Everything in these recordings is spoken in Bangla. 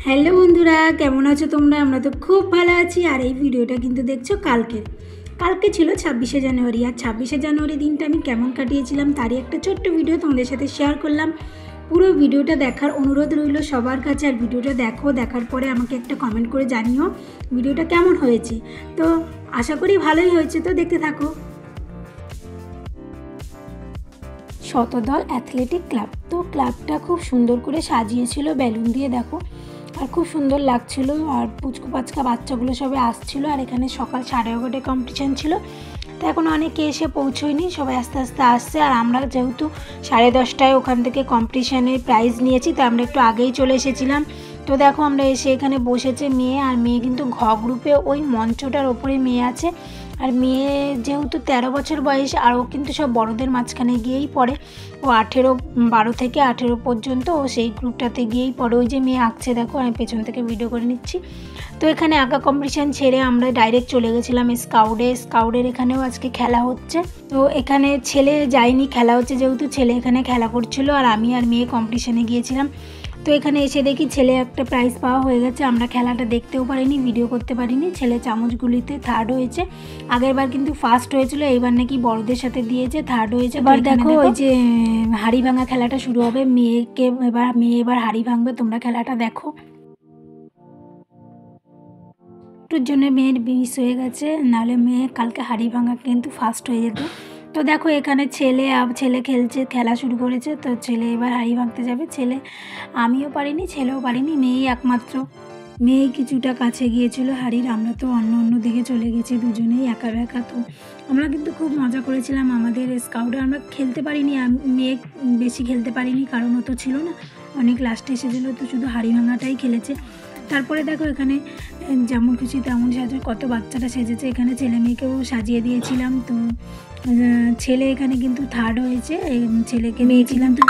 হ্যালো বন্ধুরা, কেমন আছো তোমরা? আমরা তো খুব ভালো আছি। আর এই ভিডিওটা কিন্তু দেখছো কালকে ছিল 26শে জানুয়ারি। আর 26শে জানুয়ারি দিনটা আমি কেমন কাটিয়েছিলাম তারই একটা ছোট্ট ভিডিও তোমাদের সাথে শেয়ার করলাম। পুরো ভিডিওটা দেখার অনুরোধ রইল সবার কাছে। আর ভিডিওটা দেখার পরে আমাকে একটা কমেন্ট করে জানিও ভিডিওটা কেমন হয়েছে। তো আশা করি ভালোই হয়েছে, তো দেখতে থাকো। শতদল অ্যাথলেটিক ক্লাব, তো ক্লাবটা খুব সুন্দর করে সাজিয়েছিল বেলুন দিয়ে, দেখো। আর খুব সুন্দর লাগছিল। আর পুচকু পাচকা বাচ্চাগুলো সবাই আসছিল। আর এখানে সকাল 11:30 কম্পিটিশান ছিল, তো এখন অনেকে এসে পৌঁছয়নি, সবাই আস্তে আস্তে আসছে। আর আমরা যেহেতু 10:30টায় ওখান থেকে কম্পিটিশানের প্রাইজ নিয়েছি, তো আমরা একটু আগেই চলে এসেছিলাম। তো দেখো আমরা এসে এখানে বসেছে মেয়ে, আর মেয়ে কিন্তু ঘ গ্রুপে ওই মঞ্চটার ওপরে মেয়ে আছে। আর মেয়ে যেহেতু 13 বছর বয়স, আর ও কিন্তু সব বড়দের মাঝখানে গিয়েই পড়ে। ও 12 থেকে 18 পর্যন্ত ও সেই গ্রুপটাতে গিয়েই পড়ে। ওই যে মেয়ে আঁকছে, দেখো আমি পেছন থেকে ভিডিও করে নিচ্ছি। তো এখানে আঁকা কম্পিটিশান ছেড়ে আমরা ডাইরেক্ট চলে গেছিলাম স্কাউটের এখানেও আজকে খেলা হচ্ছে। তো এখানে ছেলে যায়নি, খেলা হচ্ছে যেহেতু ছেলে এখানে খেলা করছিল। আর আমি আর মেয়ে কম্পিটিশানে গিয়েছিলাম। তো এখানে এসে দেখি ছেলে একটা প্রাইজ পাওয়া হয়ে গেছে। আমরা খেলাটা দেখতেও পারিনি, ভিডিও করতে পারিনি। ছেলে চামচগুলিতে থার্ড হয়েছে। আগেরবার কিন্তু ফার্স্ট হয়েছিল, এইবার নাকি বড়দের সাথে দিয়েছে, থার্ড হয়েছে। এবার দেখো ওই যে হাড়ি ভাঙা খেলাটা শুরু হবে। মেয়ে এবার হাড়ি ভাঙবে, তোমরা খেলাটা দেখো। একটুর জন্য মেয়ের মিস হয়ে গেছে, নাহলে মেয়ে কালকে হাড়ি ভাঙা কিন্তু ফার্স্ট হয়ে যেত। তো দেখো এখানে ছেলে খেলছে, খেলা শুরু করেছে। তো ছেলে এবার হাড়ি ভাঙতে যাবে। আমিও পারিনি, ছেলেও পারিনি, মেয়েই একমাত্র। মেয়ে কিছুটা কাছে গিয়েছিল হাড়ির, আমরা তো অন্য দিকে চলে গেছি দুজনেই একা। তো আমরা কিন্তু খুব মজা করেছিলাম আমাদের স্কাউটে। আমরা খেলতে পারিনি, মেয়ে বেশি খেলতে পারিনি, কারণ ও তো ছিল না, অনেক লাস্টে এসেছিল, তো শুধু হাড়ি ভাঙাটাই খেলেছে। তারপরে দেখো এখানে যেমন খুশি তেমন সাজে, কত বাচ্চারা সেজেছে। এখানে ছেলে মেয়েকেও সাজিয়ে দিয়েছিলাম। তো ছেলে এখানে কিন্তু থার্ড হয়েছে, ছেলেকে নিয়েছিলাম, তো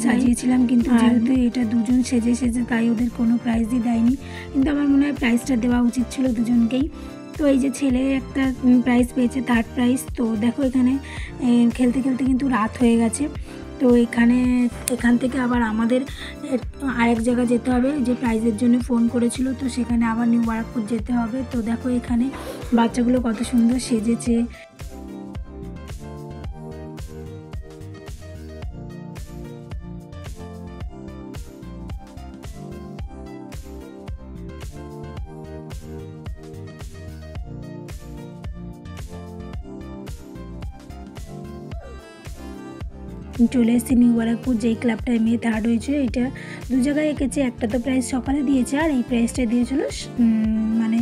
সাজিয়েছিলাম। কিন্তু যেহেতু এটা দুজন সেজে তাই ওদের কোনো প্রাইজই দেয়নি, কিন্তু আমার মনে হয় প্রাইজটা দেওয়া উচিত ছিল দুজনকেই। তো এই যে ছেলে একটা প্রাইজ পেয়েছে, থার্ড প্রাইজ। তো দেখো এখানে খেলতে কিন্তু রাত হয়ে গেছে। তো এখান থেকে আবার আমাদের আরেক জায়গা যেতে হবে, যে প্রাইজের জন্য ফোন করেছিল, তো সেখানে আবার নিউ বারাকপুর যেতে হবে। তো দেখো এখানে বাচ্চাগুলো কত সুন্দর সেজেছে। চলে এসেছি নিউ বারাকপুর, যেই ক্লাবটায় মেয়ে থার্ড হয়েছে। এটা দু জায়গায় এঁকেছে, একটা তো প্রাইজ সকালে দিয়েছে, আর এই প্রাইজটা দিয়েছিল মানে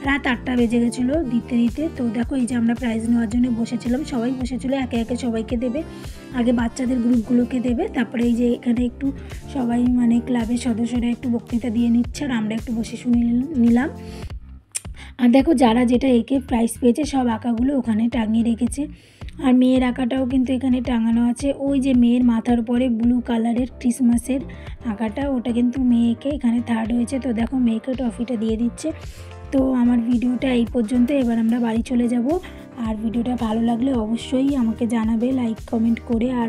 রাত 8টা বেজে গেছিলো দিতে। তো দেখো এই যে আমরা প্রাইজ নেওয়ার জন্য বসেছিলাম, সবাই বসেছিলো, একে একে সবাইকে দেবে। আগে বাচ্চাদের গ্রুপগুলোকে দেবে, তারপরে এই যে এখানে একটু সবাই মানে ক্লাবের সদস্যরা একটু বক্তৃতা দিয়ে নিচ্ছে, আর আমরা একটু বসে শুনে নিলাম। আর দেখো যারা যেটা এঁকে প্রাইজ পেয়েছে সব আঁকাগুলো ওখানে টাঙিয়ে রেখেছে। আর মেয়ের আঁকাটাও কিন্তু এখানে টাঙানো আছে। ওই যে মেয়ের মাথার উপরে ব্লু কালারের ক্রিসমাসের আঁকাটা, ওটা কিন্তু মেয়েকে এখানে থার্ড হয়েছে। তো দেখো মেয়েকে ট্রফিটা দিয়ে দিচ্ছে। তো আমার ভিডিওটা এই পর্যন্ত, এবার আমরা বাড়ি চলে যাব। আর ভিডিওটা ভালো লাগলে অবশ্যই আমাকে জানাবে লাইক কমেন্ট করে। আর